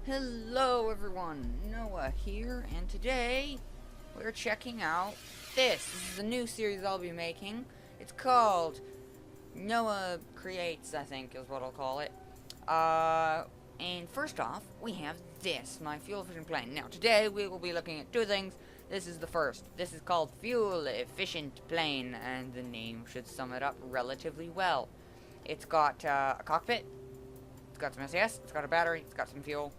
Hello everyone, Noah here, and today we're checking out this. This is a new series I'll be making. It's called Noah Creates, I think is what I'll call it. And first off, we have this, my fuel efficient plane. Now today we will be looking at two things. This is the first. This is called Fuel Efficient Plane, and the name should sum it up relatively well. It's got a cockpit, it's got some SAS, it's got a battery, it's got some fuel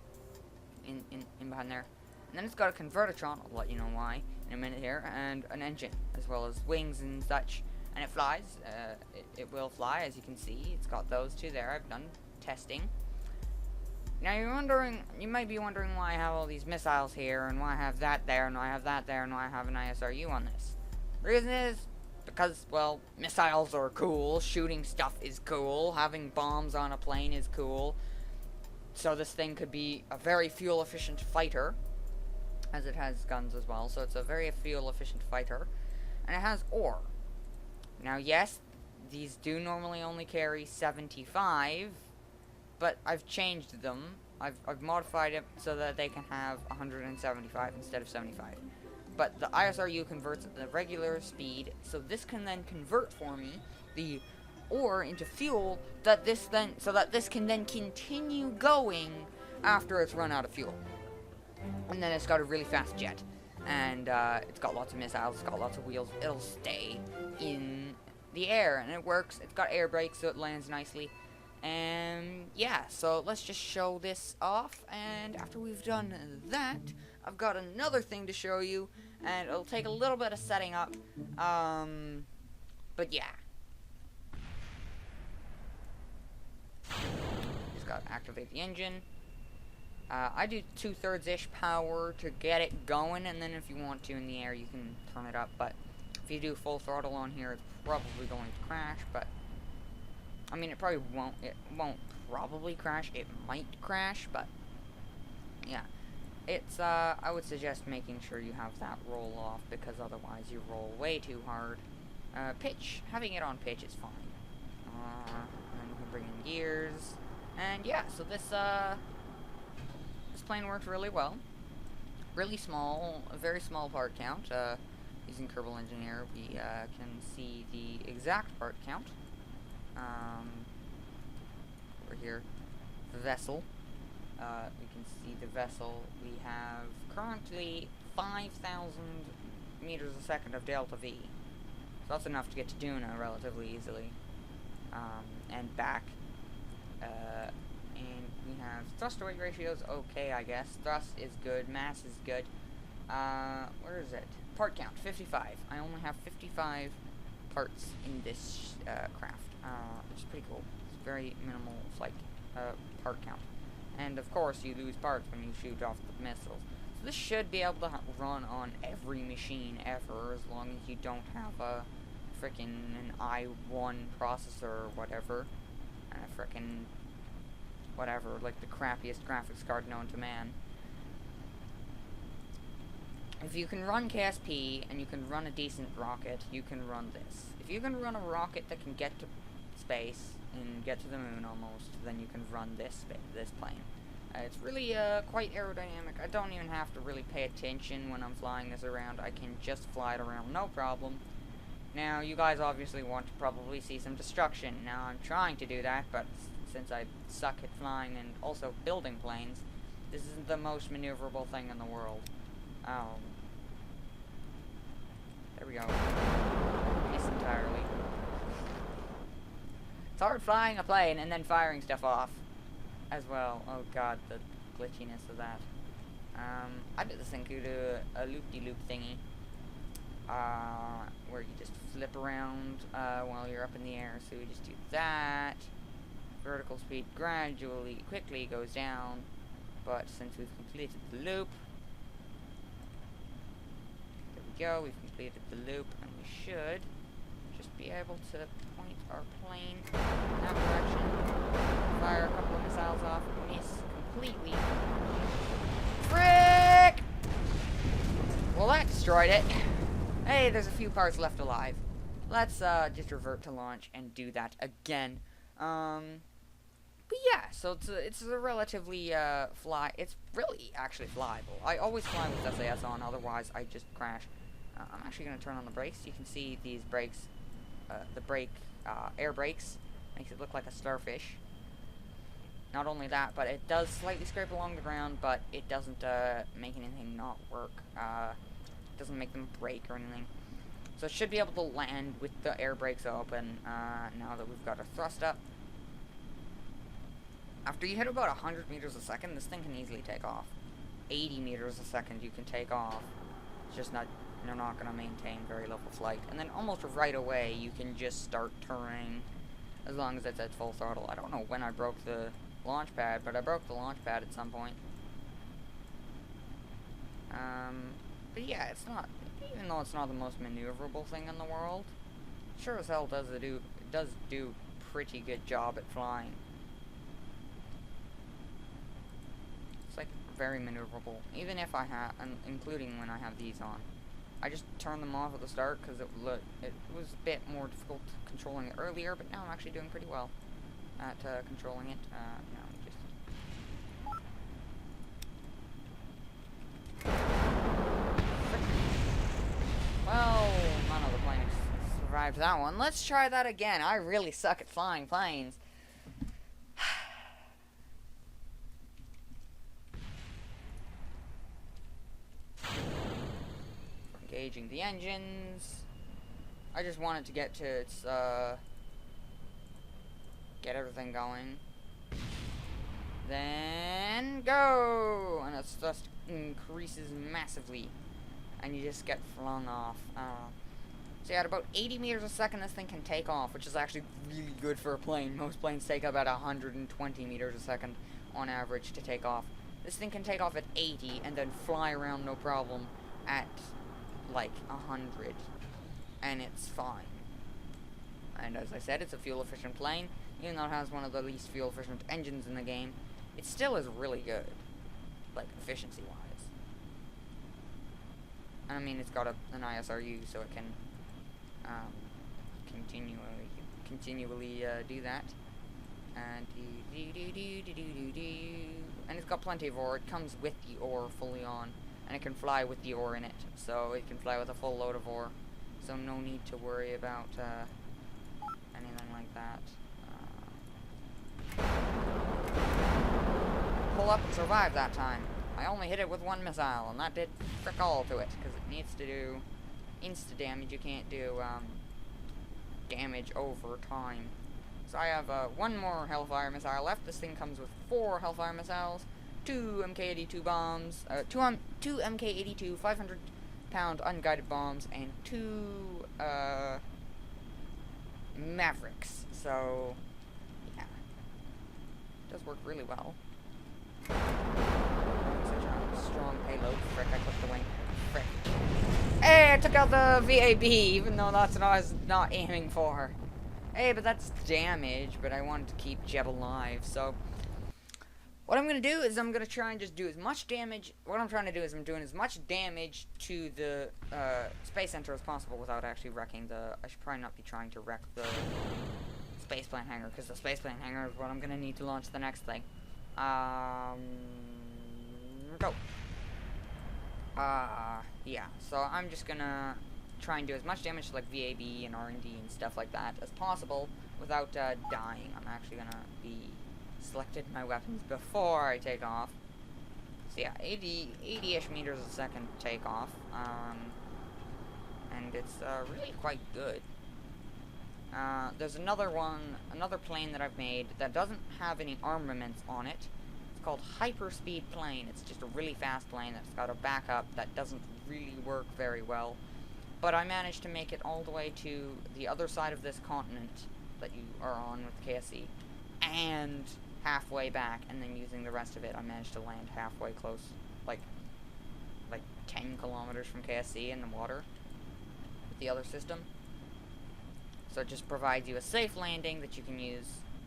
in behind there. And then it's got a convertitron, I'll let you know why in a minute here, and an engine, as well as wings and such. And it flies, it will fly, as you can see. It's got those two there. I've done testing. Now you might be wondering why I have all these missiles here, and why I have that there, and why I have that there, and why I have an ISRU on this. The reason is, because, well, missiles are cool, shooting stuff is cool, having bombs on a plane is cool. So this thing could be a very fuel-efficient fighter, as it has guns as well. So it's a very fuel-efficient fighter, and it has ore. Now, yes, these do normally only carry 75, but I've changed them. I've modified it so that they can have 175 instead of 75. But the ISRU converts at the regular speed, so this can then convert for me the ore into fuel that this can then continue going after it's run out of fuel. And then it's got a really fast jet, and it's got lots of missiles, it's got lots of wheels. It'll stay in the air, and it works. It's got air brakes, so it lands nicely. And yeah, so let's just show this off, and after we've done that, I've got another thing to show you, and it'll take a little bit of setting up, but yeah. Just gotta activate the engine. I do 2/3-ish power to get it going, and then if you want to in the air you can turn it up, but if you do full throttle on here it's probably going to crash. But I mean, it probably won't. It won't probably crash. It might crash, but yeah. It's I would suggest making sure you have that roll off, because otherwise you roll way too hard. Pitch, having it on pitch is fine. And we can bring in gears, and yeah. So this plane works really well. Really small, a very small part count. Using KerbalEngineer, we can see the exact part count. Over here, the vessel. We can see the vessel. We have currently 5,000 meters a second of delta V. So that's enough to get to Duna relatively easily. And back. And we have thrust to weight ratios, okay, I guess. Thrust is good, mass is good. Where is it? Part count, 55. I only have 55 parts in this craft, which is pretty cool. It's very minimal flight part count. And of course you lose parts when you shoot off the missiles. So this should be able to run on every machine ever, as long as you don't have a frickin' an i1 processor or whatever. And a frickin' whatever, like the crappiest graphics card known to man. If you can run KSP and you can run a decent rocket, you can run this. If you can run a rocket that can get to space and get to the moon almost, then you can run this plane. It's really quite aerodynamic. I don't even have to really pay attention when I'm flying this around. I can just fly it around, no problem. Now, you guys obviously want to probably see some destruction. Now, I'm trying to do that, but since I suck at flying and also building planes, this isn't the most maneuverable thing in the world. There we go. Miss entirely. It's hard flying a plane and then firing stuff off as well. Oh god, the glitchiness of that. I did this thing to do a loop-de-loop thingy. Where you just flip around while you're up in the air. So we just do that. Vertical speed quickly goes down. But since we've completed the loop, there we go, we've completed the loop, and we should just be able to point our plane in that direction, fire a couple of missiles off, miss completely. Frick! Well, that destroyed it. Hey, there's a few parts left alive. Let's just revert to launch and do that again. But yeah, so it's a relatively it's really actually flyable. I always fly with SAS on, otherwise I just crash. I'm actually going to turn on the brakes. You can see these brakes, the air brakes, makes it look like a starfish. Not only that, but it does slightly scrape along the ground, but it doesn't make anything not work. It doesn't make them break or anything. So it should be able to land with the air brakes open now that we've got our thrust up. After you hit about 100 meters a second, this thing can easily take off. 80 meters a second you can take off. It's just not, you're not going to maintain very level flight. And then almost right away you can just start turning as long as it's at full throttle. I don't know when I broke the launch pad, but I broke the launch pad at some point. But yeah, it's not, even though it's not the most maneuverable thing in the world, sure as hell does do pretty good job at flying. It's like very maneuverable, even if I have, including when I have these on. I just turned them off at the start because it was a bit more difficult controlling it earlier, but now I'm actually doing pretty well at controlling it. Now just well, none of the planes survived that one. Let's try that again. I really suck at flying planes. Engaging the engines. I just wanted to get to its, get everything going. Then go! And its thrust increases massively. And you just get flung off. So yeah, at about 80 meters a second this thing can take off, which is actually really good for a plane. Most planes take about 120 meters a second on average to take off. This thing can take off at 80 and then fly around no problem at like 100. And it's fine. And as I said, it's a fuel efficient plane. Even though it has one of the least fuel efficient engines in the game, it still is really good, like efficiency wise. And I mean, it's got an ISRU, so it can continually do that. And and it's got plenty of ore. It comes with the ore fully on, and it can fly with the ore in it, so it can fly with a full load of ore. So no need to worry about anything like that. Pull up and survive that time. I only hit it with one missile, and that did frick all to it, because it needs to do insta damage. You can't do damage over time. So I have one more Hellfire missile left. This thing comes with 4 Hellfire missiles, 2 MK82 bombs, 2 MK82 500-pound unguided bombs, and 2 Mavericks. So yeah, it does work really well. Such a strong payload. Frick, I clicked the wing. Frick. Hey, I took out the VAB, even though that's what I was not aiming for. Hey, but that's damage, but I wanted to keep Jeb alive, so what I'm going to do is I'm going to try and just do as much damage. What I'm trying to do is I'm doing as much damage to the Space Center as possible without actually wrecking the... I should probably not be trying to wreck the spaceplane hangar, because the spaceplane hangar is what I'm going to need to launch the next thing. Go. Yeah, so I'm just going to try and do as much damage to like VAB and R&D and stuff like that as possible without dying. I'm actually going to be selected my weapons before I take off. So yeah, 80-ish meters a second takeoff, and it's really quite good. There's another plane that I've made that doesn't have any armaments on it. It's called Hyperspeed Plane. It's just a really fast plane that's got a backup that doesn't really work very well. But I managed to make it all the way to the other side of this continent that you are on with KSC, and halfway back, and then using the rest of it, I managed to land halfway close, like 10 kilometers from KSC in the water with the other system. So it just provides you a safe landing that you can use,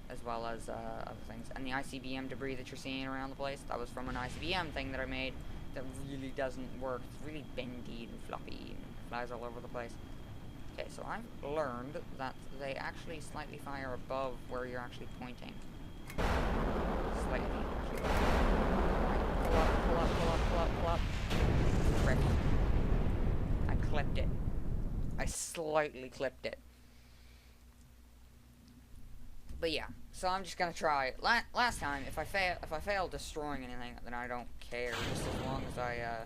as well as other things. And the ICBM debris that you're seeing around the place, that was from an ICBM thing that I made that really doesn't work. It's really bendy and floppy and flies all over the place. Okay, so I've learned that they actually slightly fire above where you're actually pointing. slightly. Pull up, pull up, pull up, pull up, pull up. Frick. I clipped it. I slightly clipped it. But yeah, so I'm just gonna try it. Last time, if I fail destroying anything, then I don't care. Just as long as I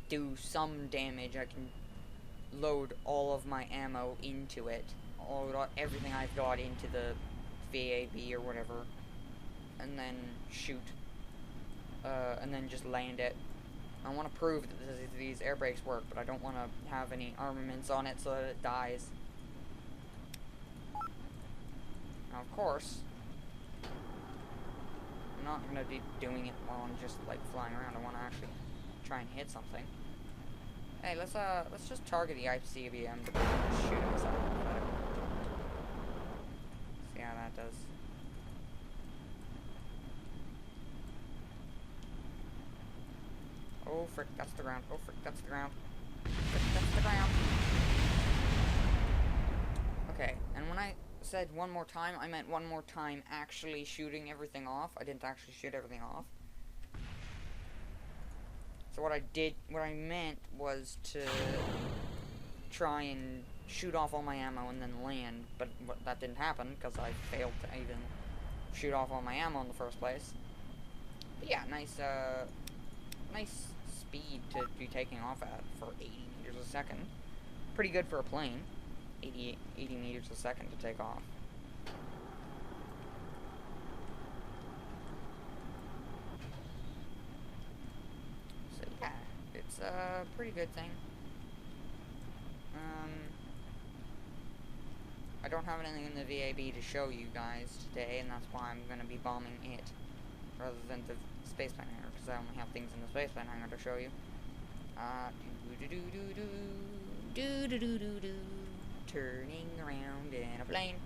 do some damage, I can load all of my ammo into it, everything I've got into the VAB or whatever, and then shoot, and then just land it. I want to prove that these air brakes work, but I don't want to have any armaments on it so that it dies. Now, of course, I'm not going to be doing it while I'm just, like, flying around. I want to actually try and hit something. Hey, let's just target the ICBM to shoot it aside. See how that does. Oh, frick, that's the ground. Oh, frick, that's the ground. Frick, that's the ground. Okay, and when I said one more time, I meant one more time actually shooting everything off. I didn't actually shoot everything off. So what I meant was to try and shoot off all my ammo and then land, but that didn't happen because I failed to even shoot off all my ammo in the first place. But yeah, nice speed to be taking off at for 80 meters a second. Pretty good for a plane. 80 meters a second to take off. So yeah, it's a pretty good thing. I don't have anything in the VAB to show you guys today, and that's why I'm going to be bombing it rather than the spaceplane hangar, because I only have things in the spaceplane hangar to show you. Turning around in a plane.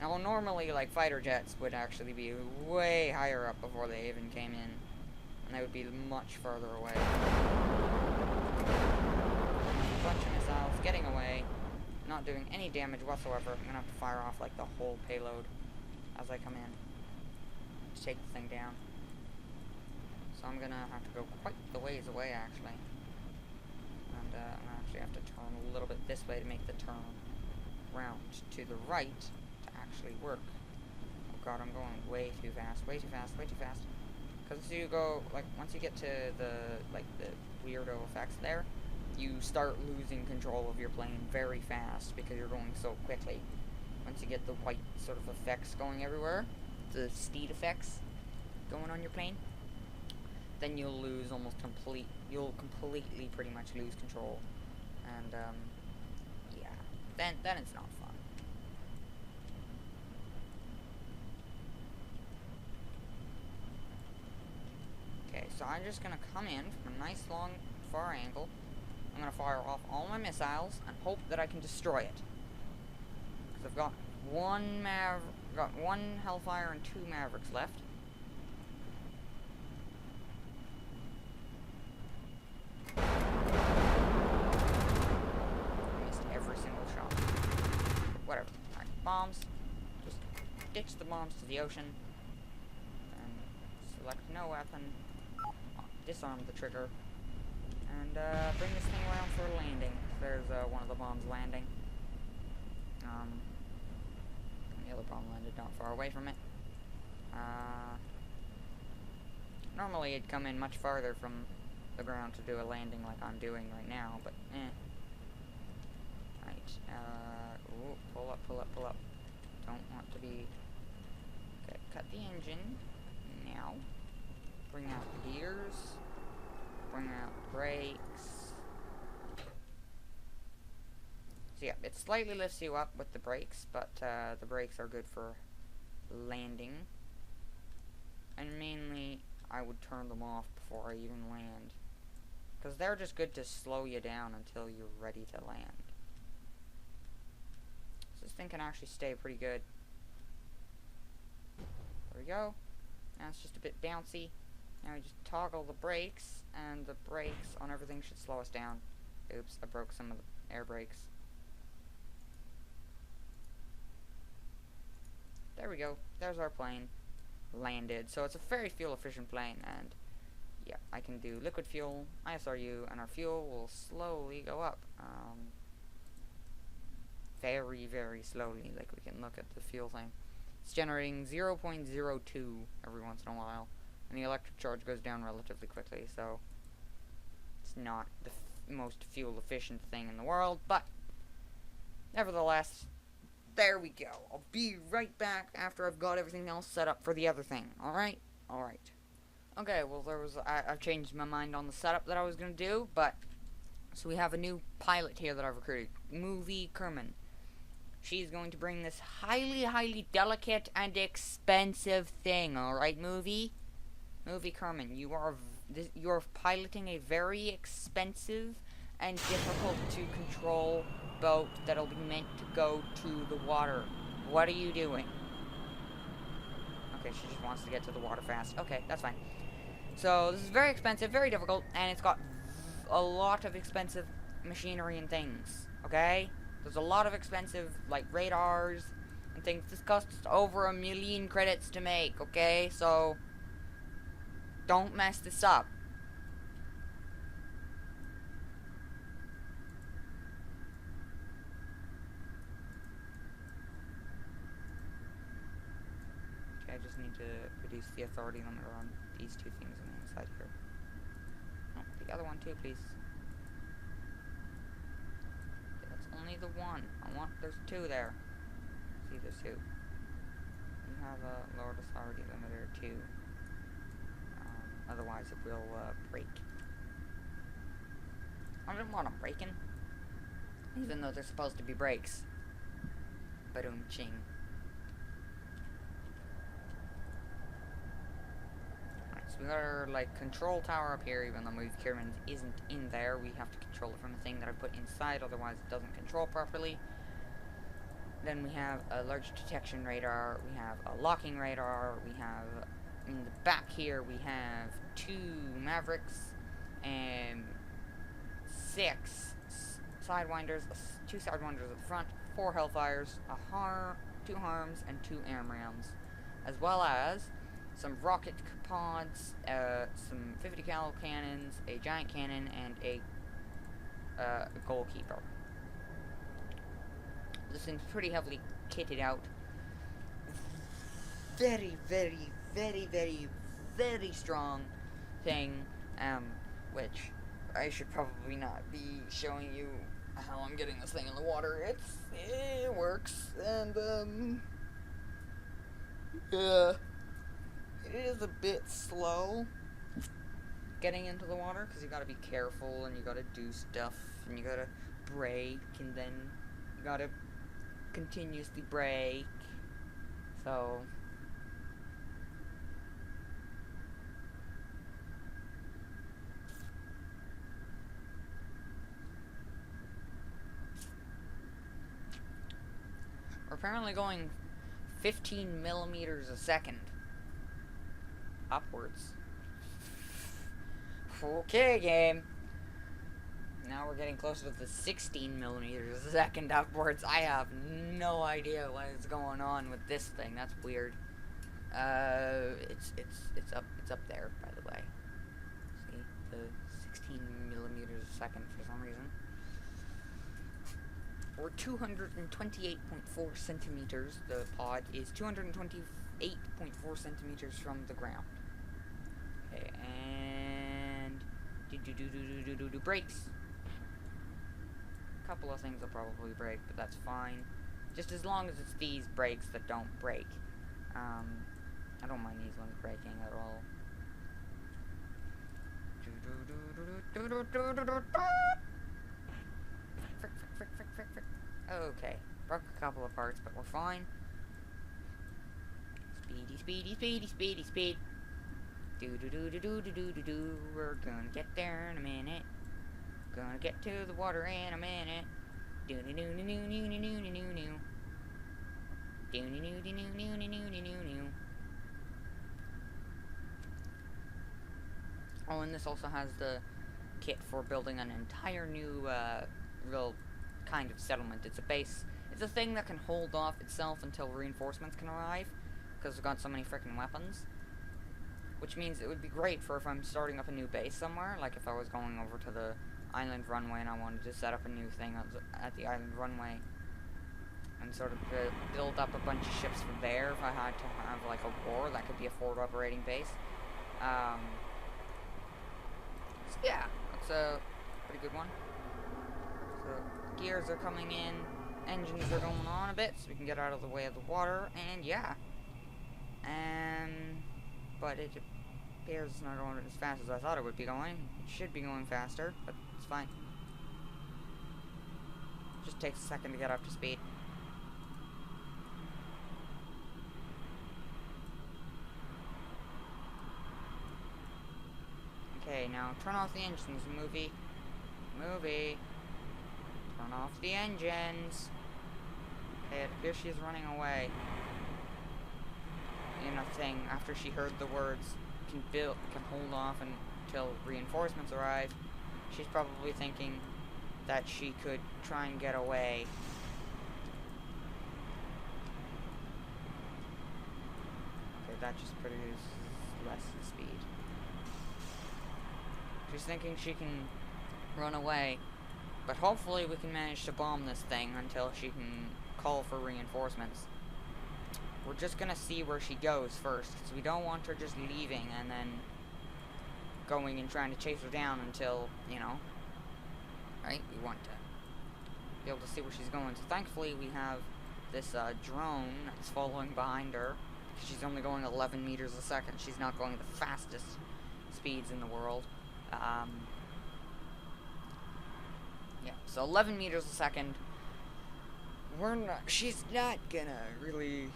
Now, normally, like, fighter jets would actually be way higher up before they even came in, and they would be much further away. A bunch of missiles getting away, not doing any damage whatsoever. I'm gonna have to fire off, like, the whole payload as I come in to take the thing down. So I'm gonna have to go quite the ways away, actually. And I'm gonna actually have to turn a little bit this way to make the turn round to the right to actually work. Oh god, I'm going way too fast, way too fast, way too fast. Because you go, like, once you get to the weirdo effects there, you start losing control of your plane very fast because you're going so quickly. Once you get the white sort of effects going everywhere, the steed effects going on your plane, then you'll lose you'll completely pretty much lose control. And, yeah, then it's not fun. Okay, so I'm just gonna come in from a nice long far angle. I'm gonna fire off all my missiles and hope that I can destroy it. Because I've got one Hellfire and 2 Mavericks left. Whatever. Alright, bombs. Just ditch the bombs to the ocean. And select no weapon. Disarm the trigger. And bring this thing around for a landing. There's one of the bombs landing. And the other bomb landed not far away from it. Normally it'd come in much farther from the ground to do a landing like I'm doing right now, but eh. Right, ooh, pull up, pull up, pull up. Don't want to be... Okay, cut the engine. Now. Bring out the gears. Bring out the brakes. So yeah, it slightly lifts you up with the brakes, but the brakes are good for landing. And mainly, I would turn them off before I even land. Because they're just good to slow you down until you're ready to land. This thing can actually stay pretty good. There we go. Now it's just a bit bouncy. Now we just toggle the brakes, and the brakes on everything should slow us down. Oops, I broke some of the air brakes. There we go. There's our plane. landed. So it's a very fuel efficient plane, and yeah, I can do liquid fuel, ISRU, and our fuel will slowly go up. Very, very slowly. Like, we can look at the fuel thing. It's generating 0.02 every once in a while, and the electric charge goes down relatively quickly, so it's not the most fuel efficient thing in the world, but nevertheless, there we go. I'll be right back after I've got everything else set up for the other thing. Alright? Alright. Okay, well, I've changed my mind on the setup that I was going to do, but so we have a new pilot here that I've recruited, Movie Kerman. She's going to bring this highly, highly delicate and expensive thing, alright, Movie Kerman, you're piloting a very expensive and difficult to control boat that'll be meant to go to the water. What are you doing? Okay, she just wants to get to the water fast. Okay, that's fine. So, this is very expensive, very difficult, and it's got a lot of expensive machinery and things, okay? There's a lot of expensive, like, radars and things. This costs over 1 million credits to make, okay? So, don't mess this up. Okay, I just need to reduce the authority limiter on these two things on the inside here. Oh, the other one too, please. That's only the one. There's two there. See, there's two. You have a lowered authority limiter too. Otherwise it will break. I don't want them breaking. Even though they're supposed to be brakes. Ba-doom ching. Alright, so we got our, like, control tower up here, even though Movie Kerman isn't in there. We have to control it from the thing that I put inside, otherwise it doesn't control properly. Then we have a large detection radar, we have a locking radar, we have, in the back here, we have 2 Mavericks, and 6 Sidewinders, 2 Sidewinders at the front, 4 Hellfires, 2 Harms, and 2 ARMRAMs, as well as some rocket pods, some 50 cal cannons, a giant cannon, and a goalkeeper. This thing's pretty heavily kitted out. Very, very, very, very, very strong thing, which I should probably not be showing you how I'm getting this thing in the water. It works, and, yeah, it is a bit slow getting into the water, because you gotta be careful, and you gotta do stuff, and you gotta brake, and then you gotta continuously brake, so we're apparently going 15 millimeters a second upwards. Okay, game. Now we're getting closer to the 16 millimeters a second upwards. I have no idea what is going on with this thing. That's weird. It's up there, by the way. See, the 16 millimeters a second for some reason. We're 228.4 centimeters. The pod is 228.4 centimeters from the ground. Okay, and brakes. Couple of things will probably break, but that's fine. Just as long as it's these brakes that don't break. I don't mind these ones breaking at all. Frick. Okay, broke a couple of parts, but we're fine. Speed. Do. We're gonna get there in a minute. Gonna get to the water in a minute. Oh, and this also has the kit for building an entire new, real kind of settlement. It's a base. It's a thing that can hold off itself until reinforcements can arrive. because we've got so many freaking weapons. Which means it would be great for if I'm starting up a new base somewhere, like if I was going over to the island runway and I wanted to set up a new thing at the island runway and sort of build up a bunch of ships from there. If I had to have like a war, that could be a forward operating base. So yeah, that's a pretty good one. So gears are coming in, engines are going on a bit, so we can get out of the way of the water, and yeah. But it appears it's not going as fast as I thought it would be going. It should be going faster, but it's fine. Just takes a second to get up to speed. Okay, now turn off the engines, movie. Movie. Turn off the engines. Okay, it appears she's running away. In a thing, after she heard the words, can hold off until reinforcements arrive. She's probably thinking that she could try and get away. Okay, that just produces less speed. She's thinking she can run away, but hopefully we can manage to bomb this thing until she can call for reinforcements. We're just gonna see where she goes first, because we don't want her just leaving and then going and trying to chase her down until, you know, right? We want to be able to see where she's going. So thankfully we have this drone that's following behind her. She's only going 11 meters a second. She's not going the fastest speeds in the world. Yeah, so 11 meters a second. She's not gonna really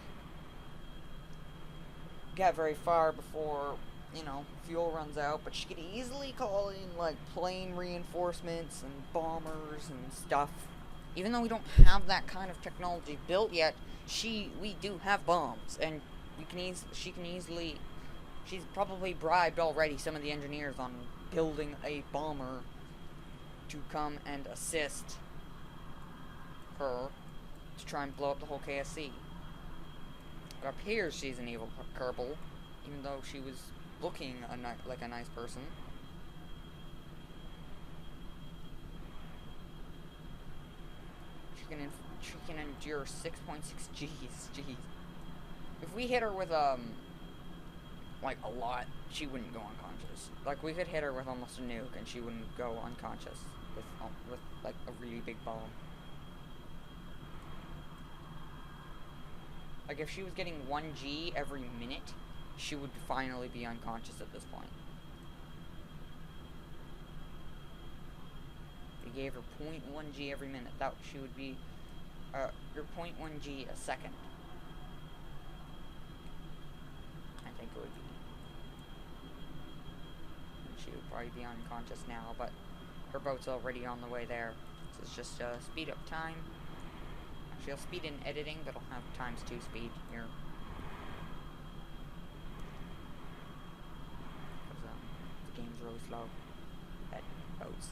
get very far before, you know, fuel runs out, but she could easily call in, like, plane reinforcements and bombers and stuff. Even though we don't have that kind of technology built yet, we do have bombs, and she can easily, she's probably bribed already some of the engineers on building a bomber to come and assist her to try and blow up the whole KSC. It appears she's an evil Kerbal, even though she was looking like a nice person. She can endure 6.6 Gs. Jeez. If we hit her with like a lot, she wouldn't go unconscious. Like we could hit her with almost a nuke and she wouldn't go unconscious with like a really big bomb. Like, if she was getting 1 G every minute, she would finally be unconscious at this point. If you gave her 0.1 G every minute, she would be, your 0.1 G a second. I think it would be. And she would probably be unconscious now, but her boat's already on the way there. So it's just, speed up time. Actually, I'll speed in editing, but I'll have ×2 speed here. Because the game's really slow at boats.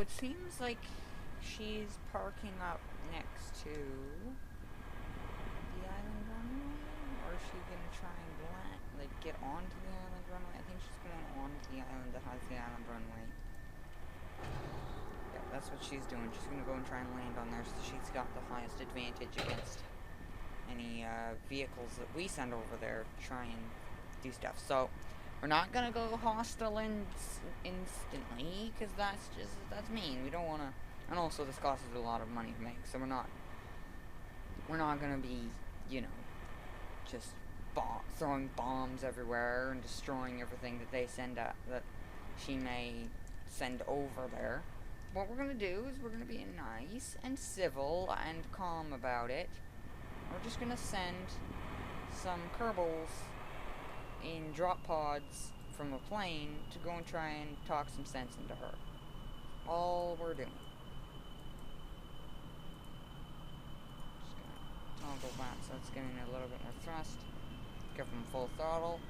it seems like she's parking up next to the island runway, or is she gonna try and get onto the island runway? I think she's going onto the island that has the island runway. Yeah, that's what she's doing. She's gonna go and try and land on there, so she's got the highest advantage against any vehicles that we send over there to try and do stuff. So we're not gonna go hostile instantly, because that's mean. We don't want to. And also, this costs us a lot of money to make, so we're not gonna be, just throwing bombs everywhere and destroying everything that they send out, that she may send over there. What we're gonna do is we're gonna be nice and civil and calm about it. We're just gonna send some Kerbals in drop pods from a plane to go and try and talk some sense into her. All we're doing. Just gonna toggle that so it's giving it a little bit more thrust. Give them full throttle.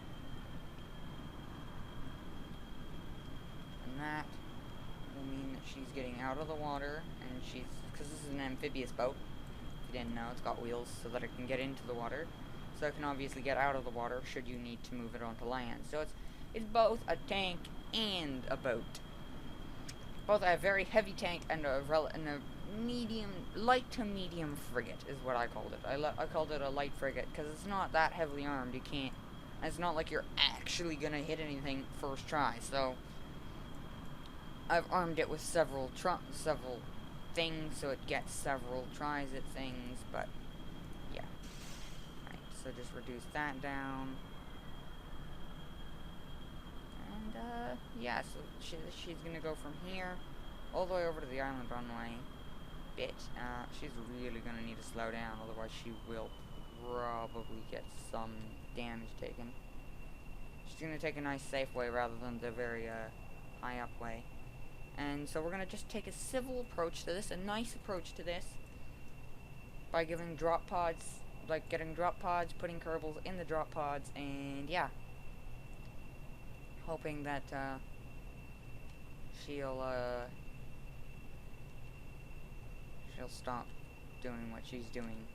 And that will mean that she's getting out of the water, and because this is an amphibious boat, if you didn't know, it's got wheels so that it can get into the water. So it can obviously get out of the water should you need to move it onto land. So it's both a tank and a boat. Both a very heavy tank and a light to medium frigate is what I called it. I called it a light frigate because it's not that heavily armed. It's not like you're actually gonna hit anything first try. So I've armed it with several things, so it gets several tries at things. But yeah, right. So just reduce that down, and yeah. So she's gonna go from here all the way over to the island runway. She's really gonna need to slow down, otherwise she will probably get some damage taken. She's gonna take a nice safe way rather than the very high up way. And so we're gonna just take a civil approach to this, a nice approach to this, by giving drop pods, getting drop pods, putting Kerbals in the drop pods, and yeah, hoping that she'll stop doing what she's doing,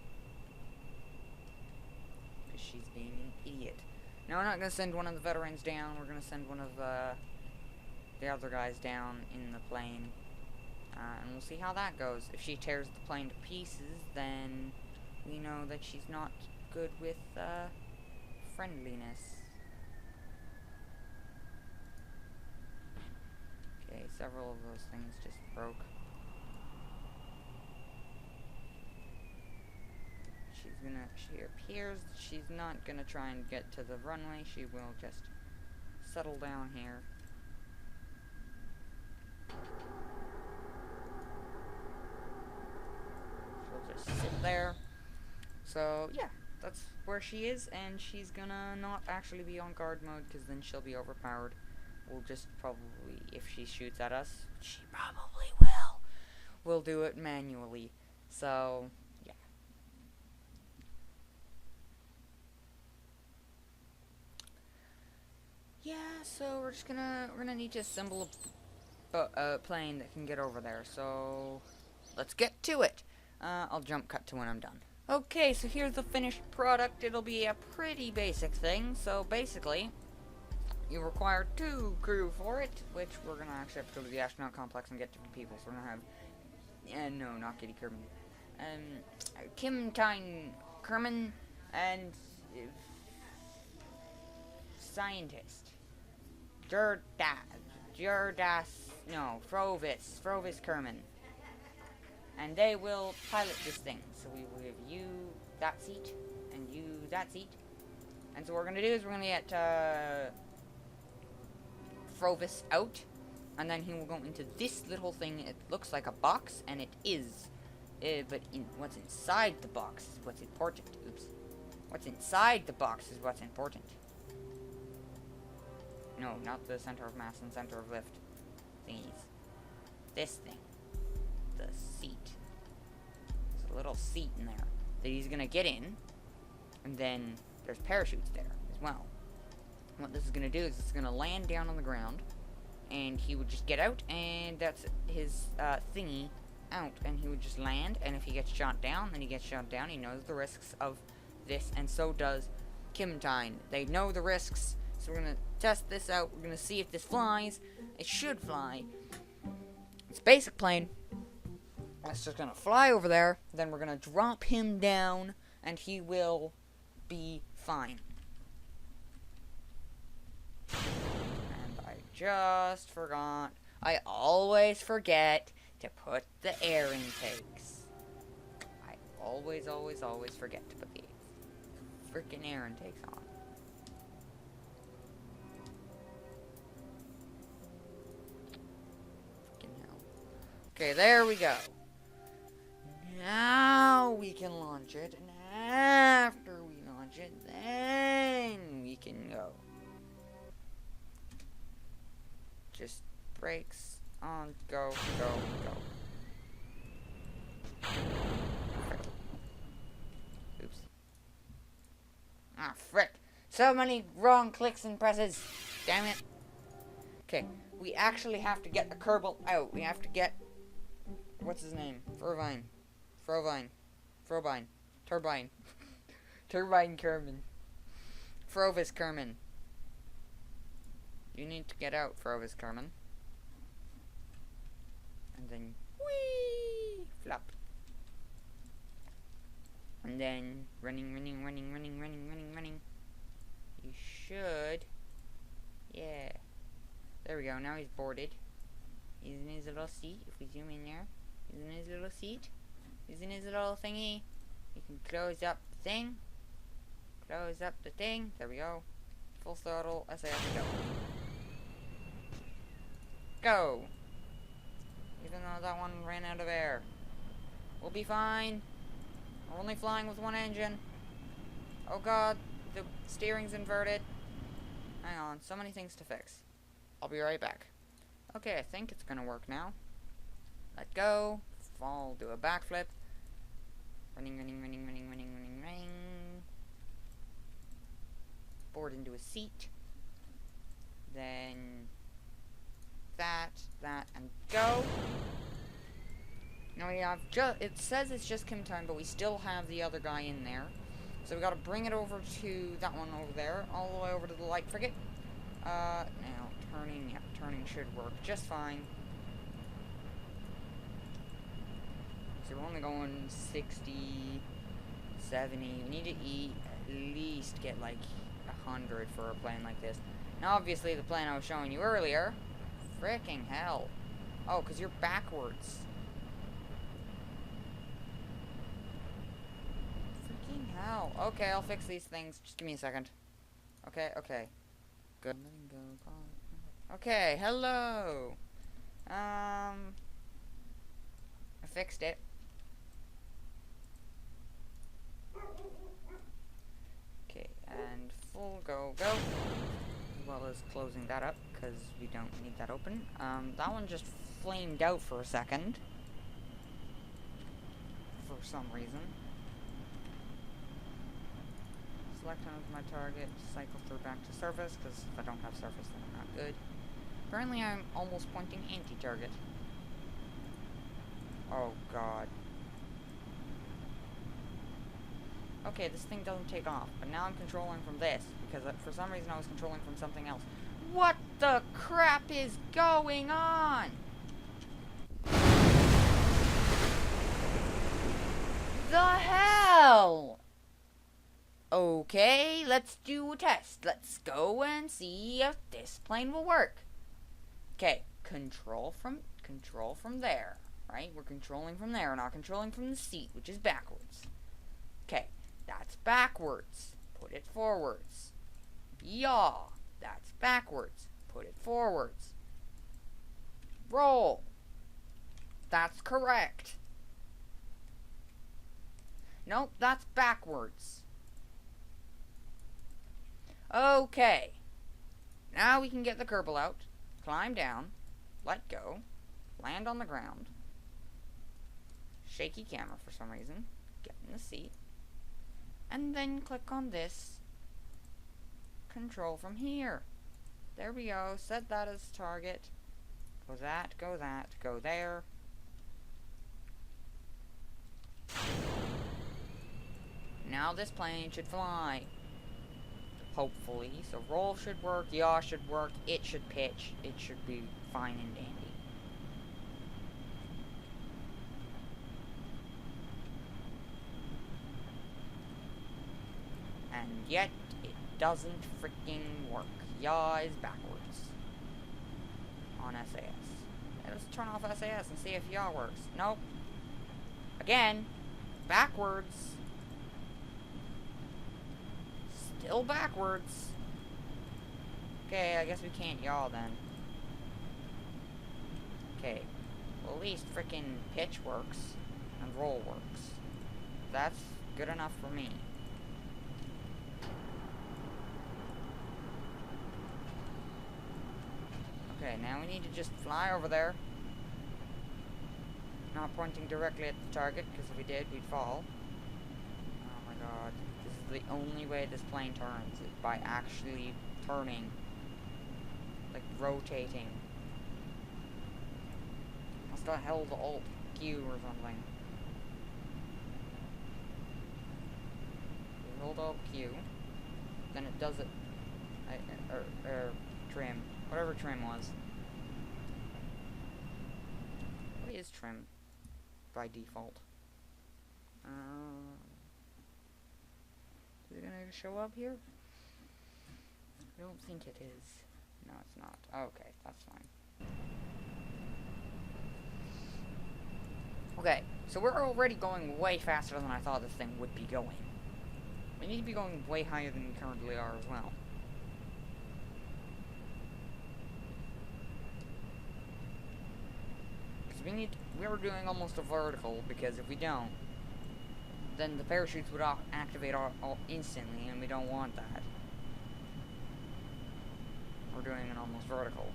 because she's being an idiot. Now, we're not going to send one of the veterans down, we're going to send one of the other guys down in the plane, and we'll see how that goes. If she tears the plane to pieces, then we know that she's not good with friendliness. Okay, several of those things just broke. She appears she's not gonna try and get to the runway. She will just settle down here. She'll just sit there. So yeah, that's where she is, and she's gonna not actually be on guard mode, because then she'll be overpowered. We'll just probably, if she shoots at us, she probably will, we'll do it manually. So yeah, so we're gonna need to assemble a plane that can get over there. So let's get to it. I'll jump cut to when I'm done. Okay, so here's the finished product. It'll be a pretty basic thing. So basically, you require 2 crew for it, which we're gonna actually have to go to the astronaut complex and get different people. So we're gonna have, no, not Kitty Kerbin, Kim Tyne Kerman and scientist. Frovis Kerman. And they will pilot this thing. So we will give you that seat, and you that seat. And so what we're going to do is we're going to get Frovis out, and then he will go into this little thing. It looks like a box, and it is. But what's inside the box is what's important. Oops. What's inside the box is what's important. No, not the center of mass and center of lift thingies. This thing. The seat. There's a little seat in there that he's gonna get in, and then there's parachutes there as well. And what this is gonna do is it's gonna land down on the ground, and he would just get out, and that's his thingy out, and he would just land. And if he gets shot down, then he gets shot down. He knows the risks of this, and so does Kimtine. They know the risks, so we're gonna test this out. We're gonna see if this flies. It should fly. It's a basic plane. It's just gonna fly over there. Then we're gonna drop him down, and he will be fine. And I just forgot. I always forget to put the air intakes. I always forget to put the freaking air intakes on. Freaking hell. Okay, there we go. Now we can launch it, and after we launch it, then we can go. Just brakes on, go. Oops. Ah, frick. So many wrong clicks and presses. Damn it. Okay, we actually have to get the Kerbal out. We have to get... What's his name? Turbine Kerman. Frovis Kerman. You need to get out, Frovis Kerman. And then, whee! Flop. And then, running. You should. Yeah. There we go, now he's boarded. He's in his little seat, if we zoom in there. He's in his little seat. He's in his little thingy. You can close up the thing. Close up the thing. There we go. Full throttle. SAS, go. Go! Even though that one ran out of air. We'll be fine. We're only flying with one engine. Oh god, the steering's inverted. Hang on, so many things to fix. I'll be right back. Okay, I think it's gonna work now. Let go. Fall, do a backflip. Running. Board into a seat. Then that, and go. Now we have it says it's just Kimtine, but we still have the other guy in there. So we gotta bring it over to that one over there, all the way over to the light frigate. Now turning, yeah, turning should work just fine. So we're only going 60, 70. We need to at least get like 100 for a plane like this. Now obviously the plane I was showing you earlier, fricking hell. Oh, because you're backwards. Freaking hell. Okay, I'll fix these things. Just give me a second. Okay. Good. Okay, hello. I fixed it. Okay, and full go. As well as closing that up, because we don't need that open. That one just flamed out for a second. For some reason. Select one of my target, cycle through back to surface, because if I don't have surface, then I'm not good. Apparently I'm almost pointing anti-target. Oh god. Okay, this thing doesn't take off, but now I'm controlling from this, because for some reason I was controlling from something else. What the crap is going on? The hell? Okay, let's do a test. Let's go and see if this plane will work. Okay, control from there, right? We're controlling from there, not controlling from the seat, which is backwards. Okay, that's backwards. Put it forwards. Yaw. That's backwards. Put it forwards. Roll. That's correct. Nope, that's backwards. Okay. Now we can get the Kerbal out, climb down, let go, land on the ground. Shaky camera for some reason. Get in the seat. And then click on this. Control from here. There we go. Set that as target. Go that, go there. Now this plane should fly. Hopefully. So roll should work, yaw should work, it should pitch, it should be fine and dandy. And yet, it doesn't freaking work. Yaw is backwards. On SAS. Let's turn off SAS and see if yaw works. Nope. Again, backwards. Still backwards. Okay, I guess we can't yaw then. Okay. Well, at least freaking pitch works and roll works. That's good enough for me. Okay, now we need to just fly over there. Not pointing directly at the target, because if we did, we'd fall. Oh my god. This is the only way this plane turns, is by actually turning. Like, rotating. Must have held Alt Q or something. We hold Alt Q. Then it does it. Trim. Whatever trim was. What is trim by default? Is it gonna show up here? I don't think it is. No, it's not. Okay, that's fine. Okay, so we're already going way faster than I thought this thing would be going. We need to be going way higher than we currently are as well. We are doing almost a vertical, because if we don't, then the parachutes would activate all instantly, and we don't want that. We're doing an almost vertical.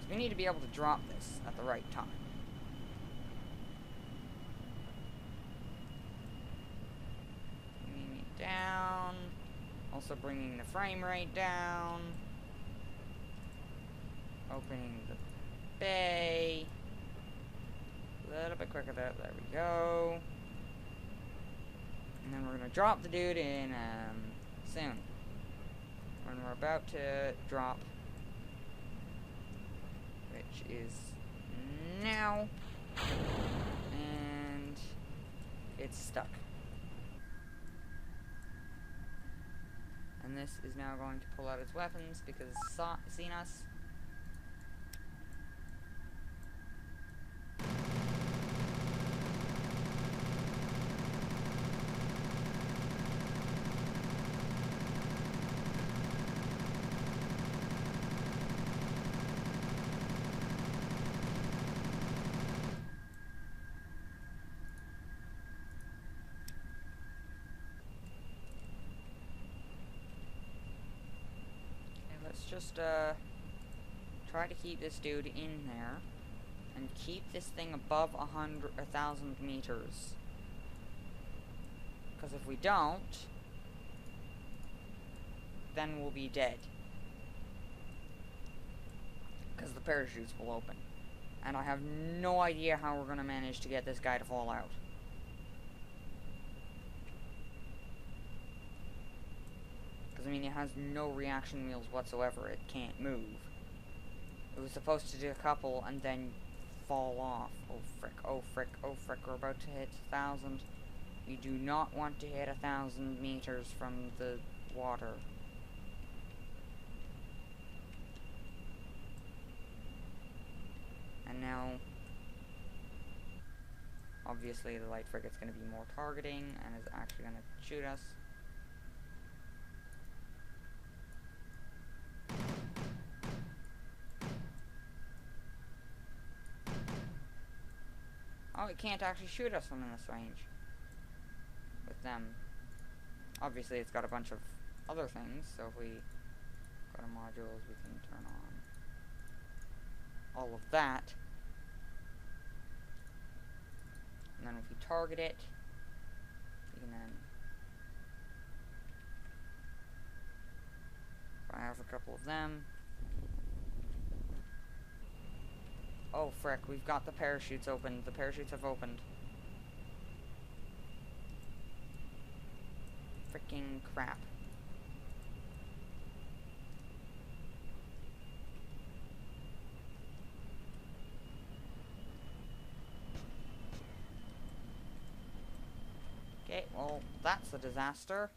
So we need to be able to drop this at the right time. Bringing it down. Also bringing the frame rate down. Opening the bay. A little bit quicker there. There we go. And then we're going to drop the dude in soon. When we're about to drop, which is now, and it's stuck. And this is now going to pull out its weapons because it's seen us. Just try to keep this dude in there and keep this thing above 1,000 meters, because if we don't, then we'll be dead, because the parachutes will open, and I have no idea how we're gonna manage to get this guy to fall out. I mean, it has no reaction wheels whatsoever. It can't move. It was supposed to do a couple and then fall off. Oh frick, oh frick, oh frick. We're about to hit 1,000. You do not want to hit 1,000 meters from the water. And now, obviously the light frigate's going to be more targeting and is actually going to shoot us. Oh, it can't actually shoot us from this range. With them. Obviously, it's got a bunch of other things, so if we go to modules, we can turn on all of that. And then if we target it, we can then fire off a couple of them. Oh, frick, we've got the parachutes open. The parachutes have opened. Fricking crap. Okay, well, that's a disaster.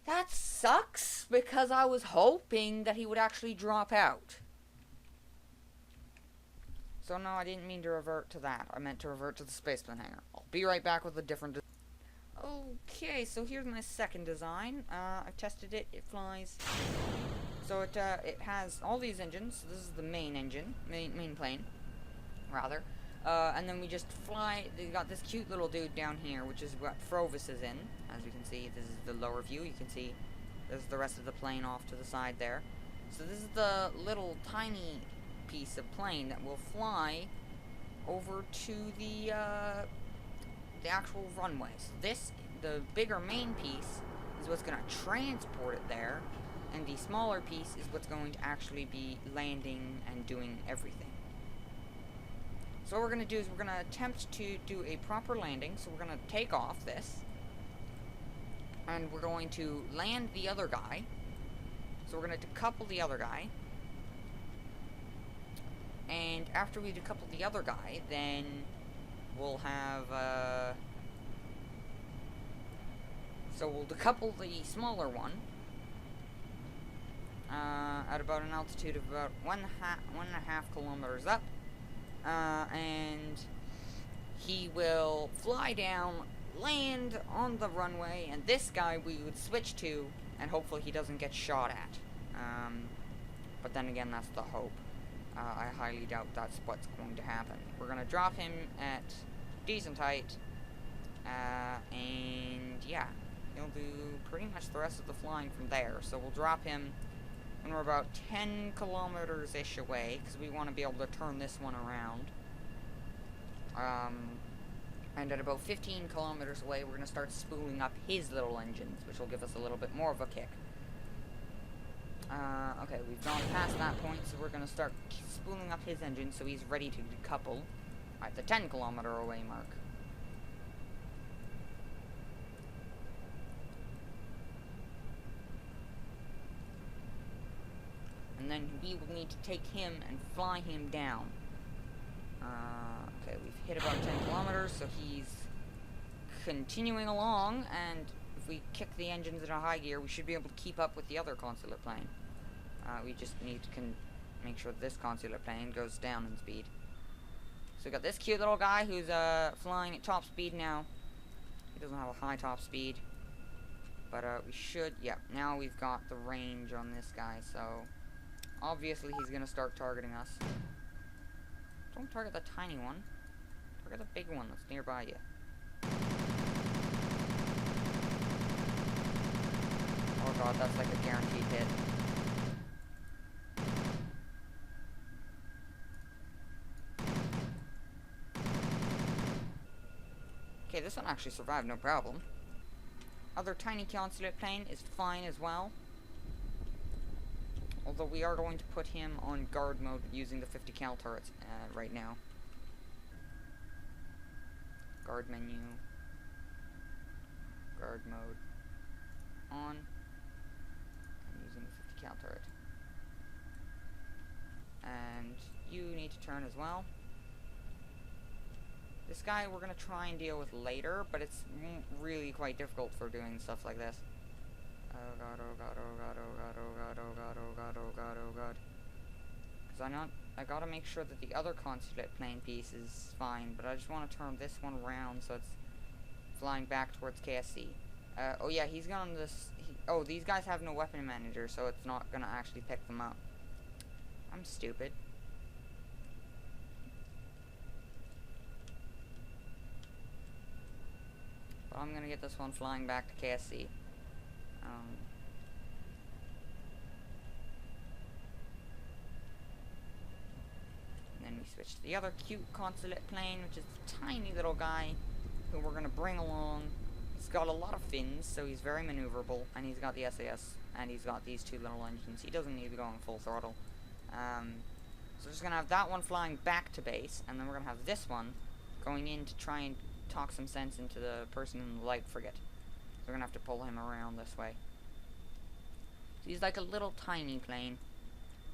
That sucks, because I was hoping that he would actually drop out. So no, I didn't mean to revert to that. I meant to revert to the spaceplane hangar. I'll be right back with a different Okay, so here's my second design. I've tested it. It flies. So it has all these engines. So this is the main engine, main plane, rather. And then we just fly. They got this cute little dude down here, which is what Frovis is in. As you can see, this is the lower view. You can see there's the rest of the plane off to the side there. So this is the little tiny piece of plane that will fly over to the actual runway. So this, the bigger main piece, is what's going to transport it there, and the smaller piece is what's going to actually be landing and doing everything. So what we're going to do is we're going to attempt to do a proper landing. So we're going to take off this, and we're going to land the other guy. So we're going to decouple the other guy. And after we decouple the other guy, then we'll have, so we'll decouple the smaller one, at about an altitude of about 1.5 kilometers up, and he will fly down, land on the runway, and this guy we would switch to, and hopefully he doesn't get shot at, but then again, that's the hope. I highly doubt that's what's going to happen. We're going to drop him at decent height, and yeah, he'll do pretty much the rest of the flying from there. So we'll drop him when we're about 10 kilometers-ish away, because we want to be able to turn this one around. And at about 15 kilometers away, we're going to start spooling up his little engines, which will give us a little bit more of a kick. Okay, we've gone past that point, so we're going to start spooling up his engine so he's ready to decouple at the 10 kilometer away mark. And then we will need to take him and fly him down. Okay, we've hit about 10 kilometers, so he's continuing along, and if we kick the engines in a high gear, we should be able to keep up with the other consulate plane. We just need to make sure this consulate plane goes down in speed. So we got this cute little guy who's flying at top speed now. He doesn't have a high top speed, but we should. Yeah, now we've got the range on this guy, so obviously he's gonna start targeting us. Don't target the tiny one. Target the big one that's nearby you. Oh god, that's like a guaranteed hit. Okay, this one actually survived, no problem. Other tiny consulate plane is fine as well. Although we are going to put him on guard mode using the 50 cal turrets right now. Guard menu. Guard mode. On. And using the 50 cal turret. And you need to turn as well. This guy we're going to try and deal with later, but it's really quite difficult for doing stuff like this. Oh god, oh god, oh god, oh god, oh god, oh god, oh god, oh god, oh god. Because I gotta make sure that the other consulate plane piece is fine, but I just want to turn this one around so it's flying back towards KSC. Oh yeah, he's gone this... oh, these guys have no weapon manager, so it's not gonna actually pick them up. I'm stupid. But I'm gonna get this one flying back to KSC. And then we switch to the other cute consulate plane, which is the tiny little guy who we're gonna bring along. He's got a lot of fins, so he's very maneuverable, and he's got the SAS, and he's got these two little engines. He doesn't need to go on full throttle. So we're just gonna have that one flying back to base, and then we're gonna have this one going in to try and talk some sense into the person in the light frigate. So we're gonna have to pull him around this way. So he's like a little tiny plane.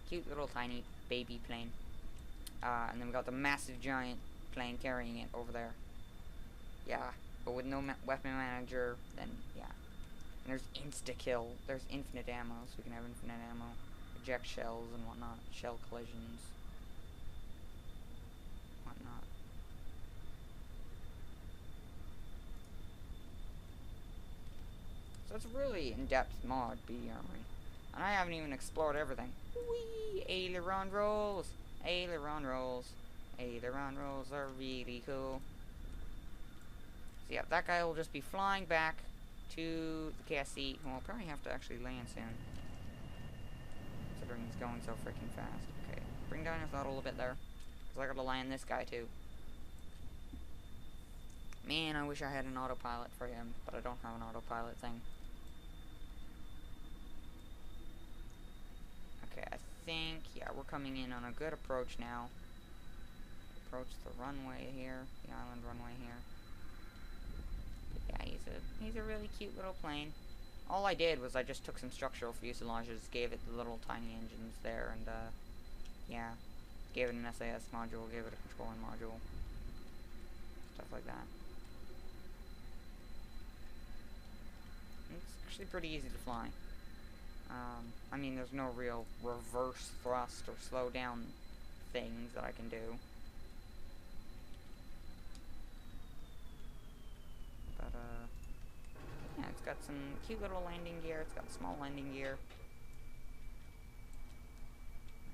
Cute little tiny baby plane. And then we got the massive giant plane carrying it over there. Yeah, but with no weapon manager, then yeah. And there's insta-kill. There's infinite ammo, so we can have infinite ammo. Eject shells and whatnot. Shell collisions. Whatnot. So it's a really in-depth mod, BDArmory. And I haven't even explored everything. Whee! Aileron rolls! Aileron rolls. Aileron rolls are really cool. So yeah, that guy will just be flying back to the KSC, who will probably have to actually land soon. Considering he's going so freaking fast. Okay, bring down your throttle a bit there. Because I gotta land this guy too. Man, I wish I had an autopilot for him, but I don't have an autopilot thing. Okay, I think, yeah, we're coming in on a good approach now. Approach the runway here, the island runway here. Yeah, he's a really cute little plane. All I did was I just took some structural fuselages, gave it the little tiny engines there, and yeah, gave it an SAS module, gave it a controlling module, stuff like that. It's actually pretty easy to fly. I mean, there's no real reverse thrust or slow down things that I can do. But, yeah, it's got some cute little landing gear. It's got small landing gear.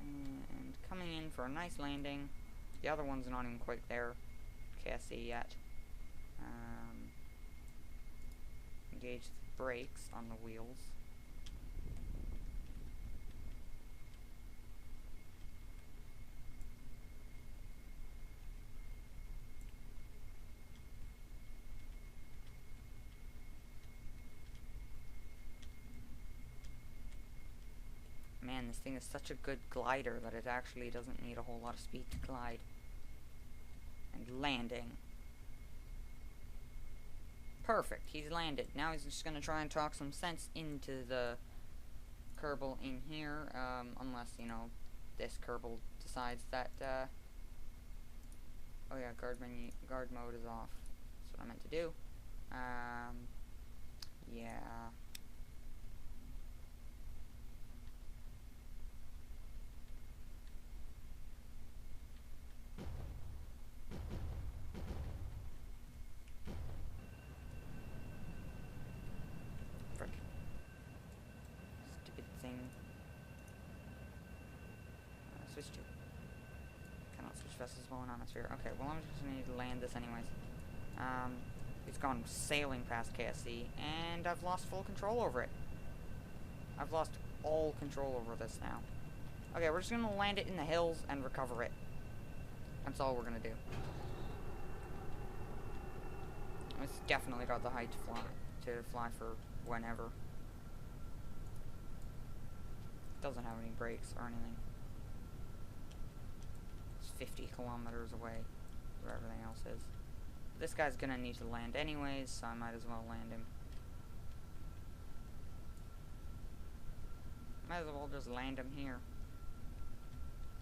And coming in for a nice landing. The other one's not even quite there. Can't see yet. Engage the brakes on the wheels. Man, this thing is such a good glider that it actually doesn't need a whole lot of speed to glide. And landing. Perfect, he's landed. Now he's just gonna try and talk some sense into the Kerbal in here, unless, you know, this Kerbal decides that, oh yeah, guard mode is off. That's what I meant to do. Yeah. Frick. Stupid thing. Switch to. Cannot switch vessels while in atmosphere. Okay, well I'm just gonna need to land this anyways. It's gone sailing past KSC, and I've lost full control over it. I've lost all control over this now. Okay, we're just gonna land it in the hills and recover it. That's all we're gonna do. It's definitely got the height to fly for whenever. Doesn't have any brakes or anything. It's 50 kilometers away where everything else is. This guy's gonna need to land anyways, so I might as well land him. Might as well just land him here.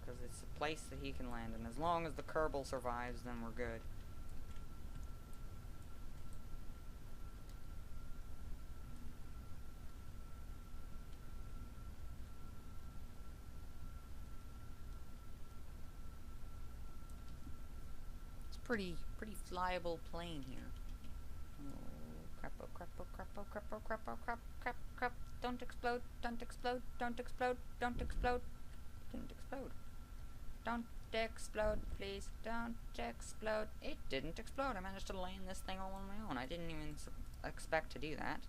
Because it's a place that he can land, and as long as the Kerbal survives, then we're good. Pretty flyable plane here. Oh crap, oh crap, oh crap, oh crap, oh crap, oh crap, crap, crap. Don't explode, don't explode, don't explode, don't explode. Didn't explode. Don't explode, please, don't explode. It didn't explode. I managed to land this thing all on my own. I didn't even expect to do that.